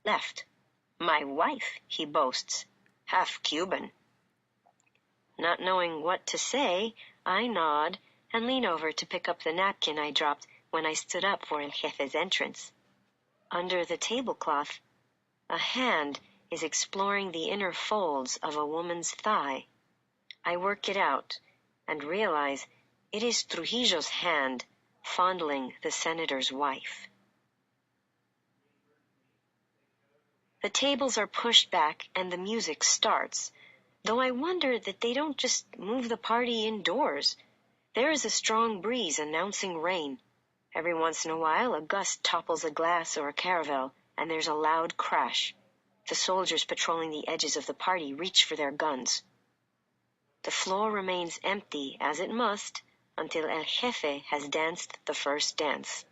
left. My wife, he boasts, half Cuban. Not knowing what to say, I nod and lean over to pick up the napkin I dropped when I stood up for El Jefe's entrance. Under the tablecloth, a hand is exploring the inner folds of a woman's thigh. I work it out and realize it is Trujillo's hand fondling the senator's wife. The tables are pushed back and the music starts, though I wonder that they don't just move the party indoors. There is a strong breeze announcing rain. Every once in a while, a gust topples a glass or a caravel, and there's a loud crash. The soldiers patrolling the edges of the party reach for their guns. The floor remains empty, as it must, until El Jefe has danced the first dance.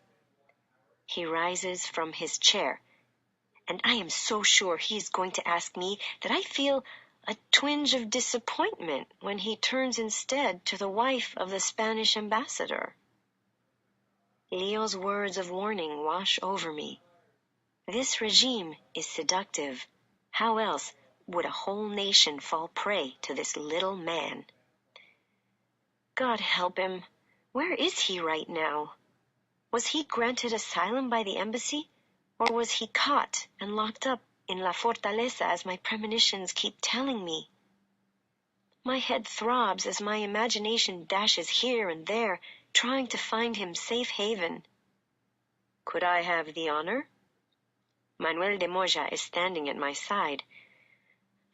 He rises from his chair, and I am so sure he is going to ask me that I feel a twinge of disappointment when he turns instead to the wife of the Spanish ambassador. Leo's words of warning wash over me. This regime is seductive. How else would a whole nation fall prey to this little man? God help him. Where is he right now? Was he granted asylum by the embassy, or was he caught and locked up in La Fortaleza as my premonitions keep telling me? My head throbs as my imagination dashes here and there, trying to find him safe haven. Could I have the honor? Manuel de Moya is standing at my side.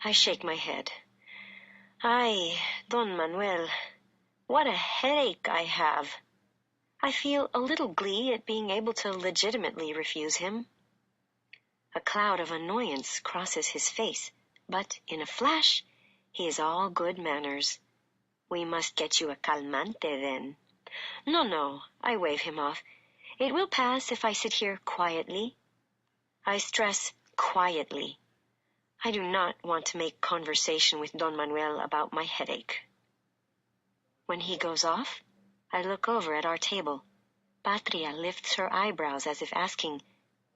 I shake my head. Ay, Don Manuel, what a headache I have. I feel a little glee at being able to legitimately refuse him. A cloud of annoyance crosses his face, but in a flash, he is all good manners. We must get you a calmante then. No, I wave him off. It will pass if I sit here quietly. I stress quietly. I do not want to make conversation with Don Manuel about my headache. When he goes off, I look over at our table. Patria lifts her eyebrows as if asking,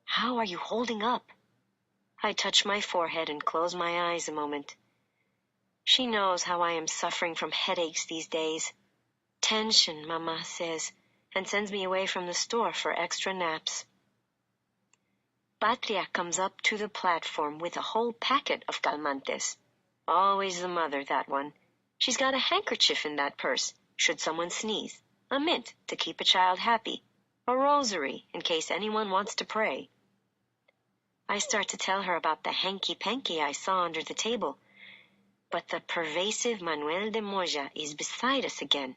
"How are you holding up?" I touch my forehead and close my eyes a moment. She knows how I am suffering from headaches these days. Tension, Mama says, and sends me away from the store for extra naps. Patria comes up to the platform with a whole packet of calmantes. Always the mother, that one. She's got a handkerchief in that purse, should someone sneeze, a mint to keep a child happy, a rosary in case anyone wants to pray. I start to tell her about the hanky-panky I saw under the table, but the pervasive Manuel de Moya is beside us again.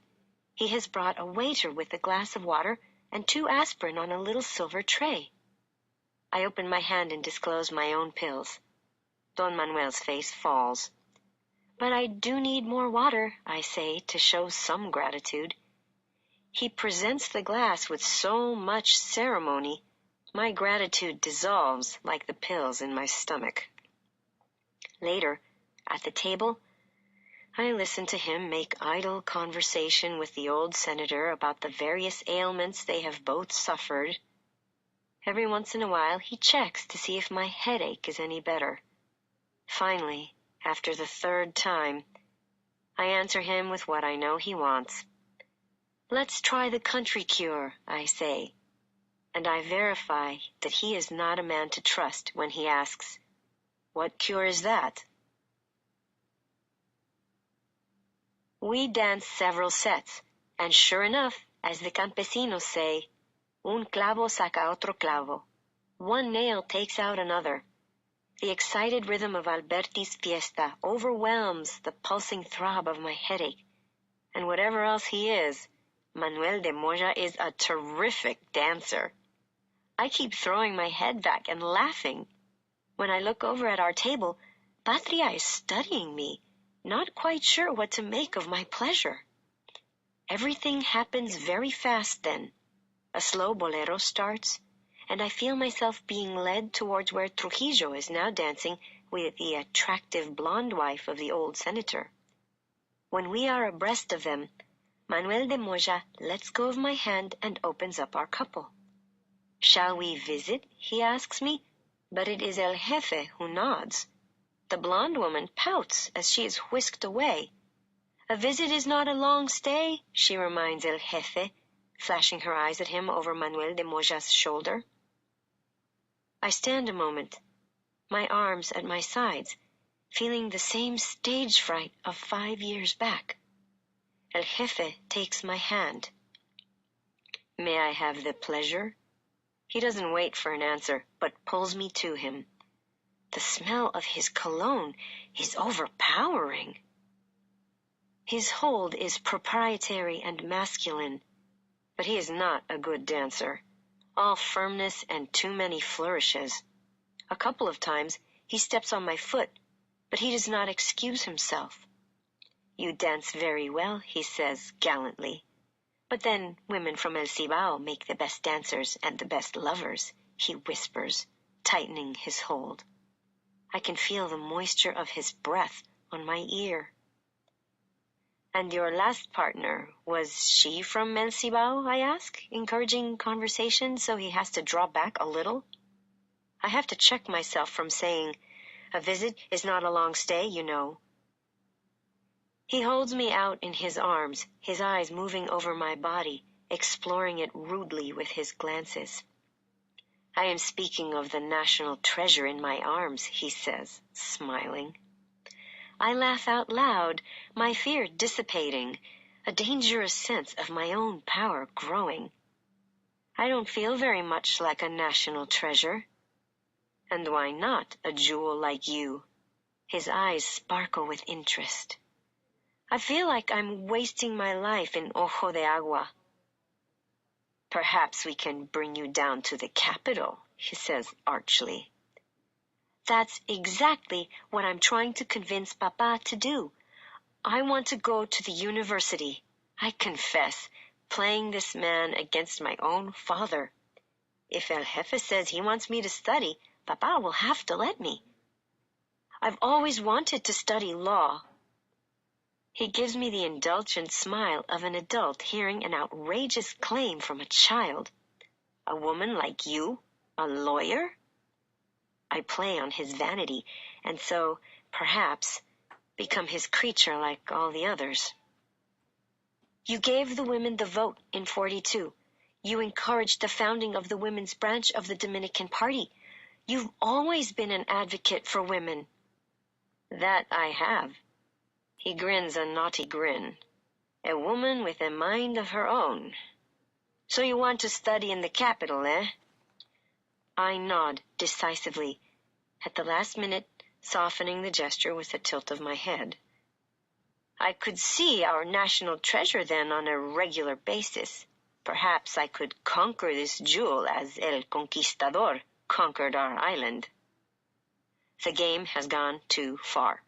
He has brought a waiter with a glass of water and 2 aspirin on a little silver tray. I open my hand and disclose my own pills. Don Manuel's face falls. But I do need more water, I say, to show some gratitude. He presents the glass with so much ceremony, my gratitude dissolves like the pills in my stomach. Later, at the table, I listen to him make idle conversation with the old senator about the various ailments they have both suffered. Every once in a while, he checks to see if my headache is any better. Finally, after the 3rd time, I answer him with what I know he wants. Let's try the country cure, I say, and I verify that he is not a man to trust when he asks, "What cure is that?" We dance several sets, and sure enough, as the campesinos say, un clavo saca otro clavo. One nail takes out another. The excited rhythm of Alberti's fiesta overwhelms the pulsing throb of my headache. And whatever else he is, Manuel de Moya is a terrific dancer. I keep throwing my head back and laughing. When I look over at our table, Patria is studying me, not quite sure what to make of my pleasure. Everything happens very fast then. A slow bolero starts, and I feel myself being led towards where Trujillo is now dancing with the attractive blonde wife of the old senator. When we are abreast of them, Manuel de Moya lets go of my hand and opens up our couple. "Shall we visit?" he asks me. But it is El Jefe who nods. The blonde woman pouts as she is whisked away. A visit is not a long stay, she reminds El Jefe, flashing her eyes at him over Manuel de Moya's shoulder. I stand a moment, my arms at my sides, feeling the same stage fright of 5 years back. El Jefe takes my hand. May I have the pleasure? He doesn't wait for an answer, but pulls me to him. The smell of his cologne is overpowering. His hold is proprietary and masculine, but he is not a good dancer. All firmness and too many flourishes. A couple of times he steps on my foot, but he does not excuse himself. You dance very well, he says gallantly. But then women from El Cibao make the best dancers and the best lovers, he whispers, tightening his hold. I can feel the moisture of his breath on my ear. And your last partner, was she from El Cibao, I ask, encouraging conversation so he has to draw back a little. I have to check myself from saying, a visit is not a long stay, you know. He holds me out in his arms, his eyes moving over my body, exploring it rudely with his glances. I am speaking of the national treasure in my arms, he says, smiling. I laugh out loud, my fear dissipating, a dangerous sense of my own power growing. I don't feel very much like a national treasure. And why not a jewel like you? His eyes sparkle with interest. I feel like I'm wasting my life in Ojo de Agua. Perhaps we can bring you down to the capital, he says archly. That's exactly what I'm trying to convince Papa to do. I want to go to the university. I confess, playing this man against my own father. If El Jefe says he wants me to study, Papa will have to let me. I've always wanted to study law. He gives me the indulgent smile of an adult hearing an outrageous claim from a child. A woman like you, a lawyer? I play on his vanity, and so, perhaps, become his creature like all the others. You gave the women the vote in 42. You encouraged the founding of the women's branch of the Dominican Party. You've always been an advocate for women. That I have. He grins a naughty grin. A woman with a mind of her own. So you want to study in the capital, eh? I nod decisively, at the last minute softening the gesture with a tilt of my head. I could see our national treasure then on a regular basis. Perhaps I could conquer this jewel as El Conquistador conquered our island. The game has gone too far.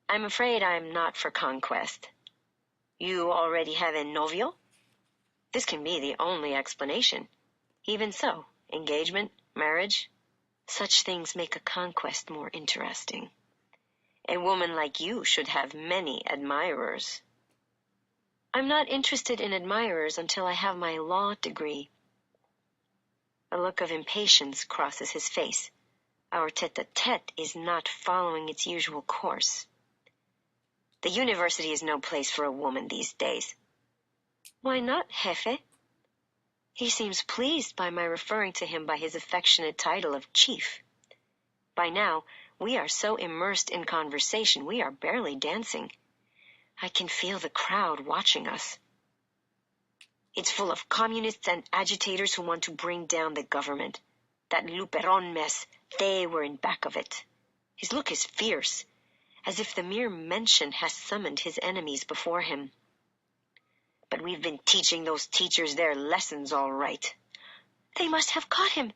I'm afraid I'm not for conquest. You already have a novio? This can be the only explanation. Even so, engagement, marriage, such things make a conquest more interesting. A woman like you should have many admirers. I'm not interested in admirers until I have my law degree. A look of impatience crosses his face. Our tete-a-tete is not following its usual course. The university is no place for a woman these days. Why not, Jefe? He seems pleased by my referring to him by his affectionate title of chief. By now, we are so immersed in conversation we are barely dancing. I can feel the crowd watching us. It's full of communists and agitators who want to bring down the government. That Luperon mess, they were in back of it. His look is fierce, as if the mere mention has summoned his enemies before him. But we've been teaching those teachers their lessons all right. They must have caught him.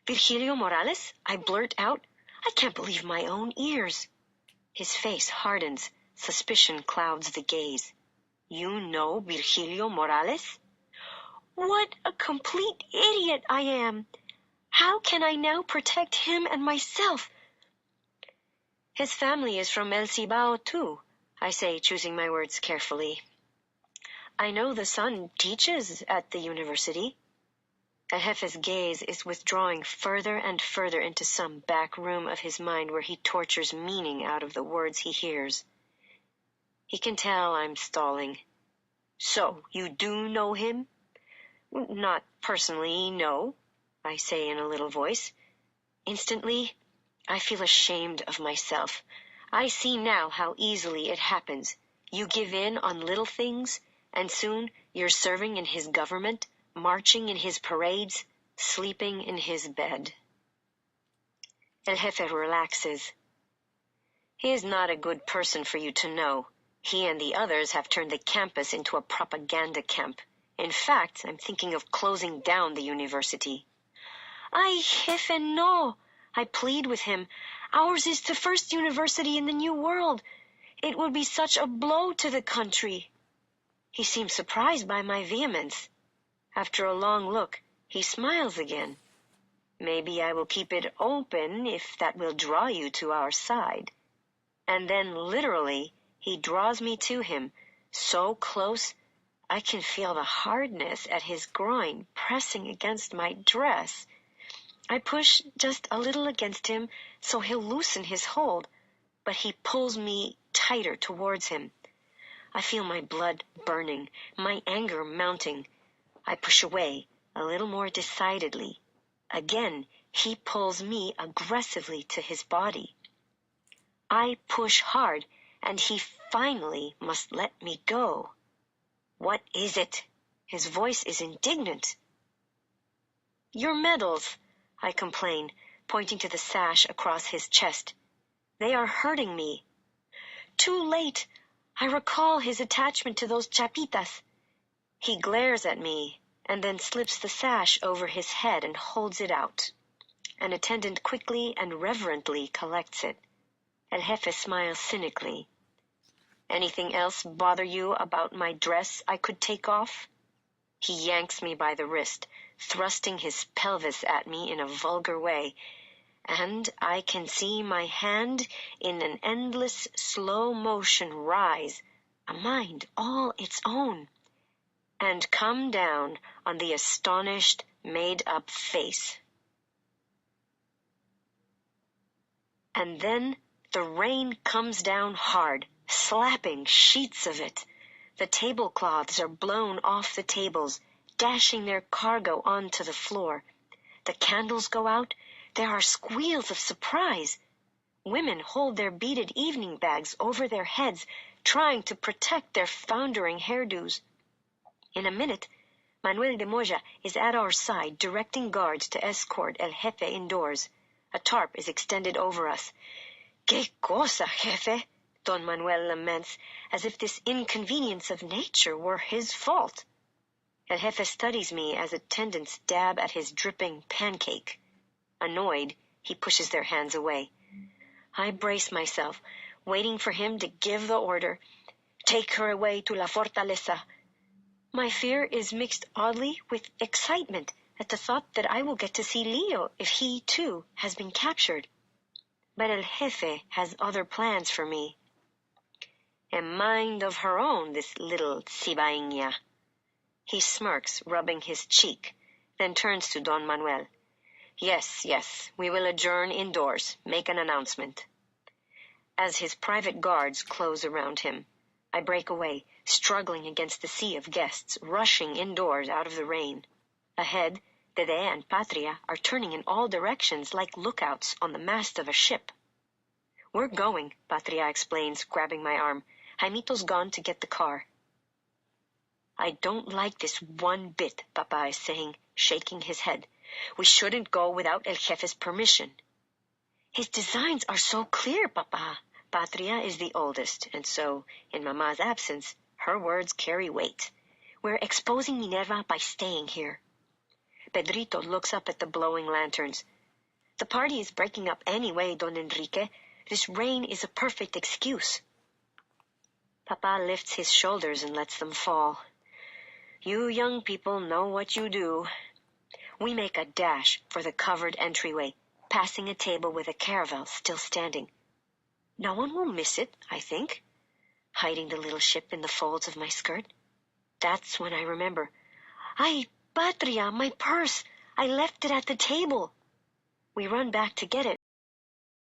Virgilio Morales? I blurt out. I can't believe my own ears. His face hardens. Suspicion clouds the gaze. You know Virgilio Morales? What a complete idiot I am. How can I now protect him and myself? His family is from El Cibao, too, I say, choosing my words carefully. I know the son teaches at the university. El Jefe's gaze is withdrawing further and further into some back room of his mind where he tortures meaning out of the words he hears. He can tell I'm stalling. So, you do know him? Not personally, no, I say in a little voice. Instantly, I feel ashamed of myself. I see now how easily it happens. You give in on little things, and soon you're serving in his government, marching in his parades, sleeping in his bed. El Jefe relaxes. He is not a good person for you to know. He and the others have turned the campus into a propaganda camp. In fact, I'm thinking of closing down the university. Ay, Jefe, no, I plead with him. Ours is the first university in the New World. It would be such a blow to the country. He seems surprised by my vehemence. After a long look, he smiles again. Maybe I will keep it open if that will draw you to our side. And then, literally, he draws me to him, so close I can feel the hardness at his groin pressing against my dress. I push just a little against him so he'll loosen his hold, but he pulls me tighter towards him. I feel my blood burning, my anger mounting. I push away a little more decidedly. Again, he pulls me aggressively to his body. I push hard, and he finally must let me go. What is it? His voice is indignant. Your medals, I complain, pointing to the sash across his chest. They are hurting me. Too late. I recall his attachment to those chapitas. He glares at me, and then slips the sash over his head and holds it out. An attendant quickly and reverently collects it. El Jefe smiles cynically. Anything else bother you about my dress I could take off? He yanks me by the wrist, thrusting his pelvis at me in a vulgar way, and I can see my hand in an endless slow motion rise, a mind all its own, and come down on the astonished, made-up face. And then the rain comes down hard, slapping sheets of it. The tablecloths are blown off the tables, dashing their cargo onto the floor. The candles go out. There are squeals of surprise. Women hold their beaded evening bags over their heads, trying to protect their foundering hairdos. In a minute, Manuel de Moya is at our side, directing guards to escort El Jefe indoors. A tarp is extended over us. "Que cosa, Jefe?" Don Manuel laments, as if this inconvenience of nature were his fault. El Jefe studies me as attendants dab at his dripping pancake. Annoyed, he pushes their hands away. I brace myself, waiting for him to give the order, "Take her away to La Fortaleza." My fear is mixed oddly with excitement at the thought that I will get to see Leo if he, too, has been captured. But El Jefe has other plans for me. A mind of her own, this little cibaeña. He smirks, rubbing his cheek, then turns to Don Manuel. Yes, we will adjourn indoors, make an announcement. As his private guards close around him, I break away, struggling against the sea of guests, rushing indoors out of the rain. Ahead, Dede and Patria are turning in all directions like lookouts on the mast of a ship. "We're going," Patria explains, grabbing my arm. "Jaimito's gone to get the car." "I don't like this one bit," Papa is saying, shaking his head. "We shouldn't go without El Jefe's permission." "His designs are so clear, Papa." Patria is the oldest, and so, in Mama's absence, her words carry weight. "We're exposing Minerva by staying here." Pedrito looks up at the blowing lanterns. "The party is breaking up anyway, Don Enrique. This rain is a perfect excuse." Papa lifts his shoulders and lets them fall. "You young people know what you do." We make a dash for the covered entryway, passing a table with a caravel still standing. No one will miss it, I think, hiding the little ship in the folds of my skirt. That's when I remember. "Ay, Patria, my purse! I left it at the table. We run back to get it.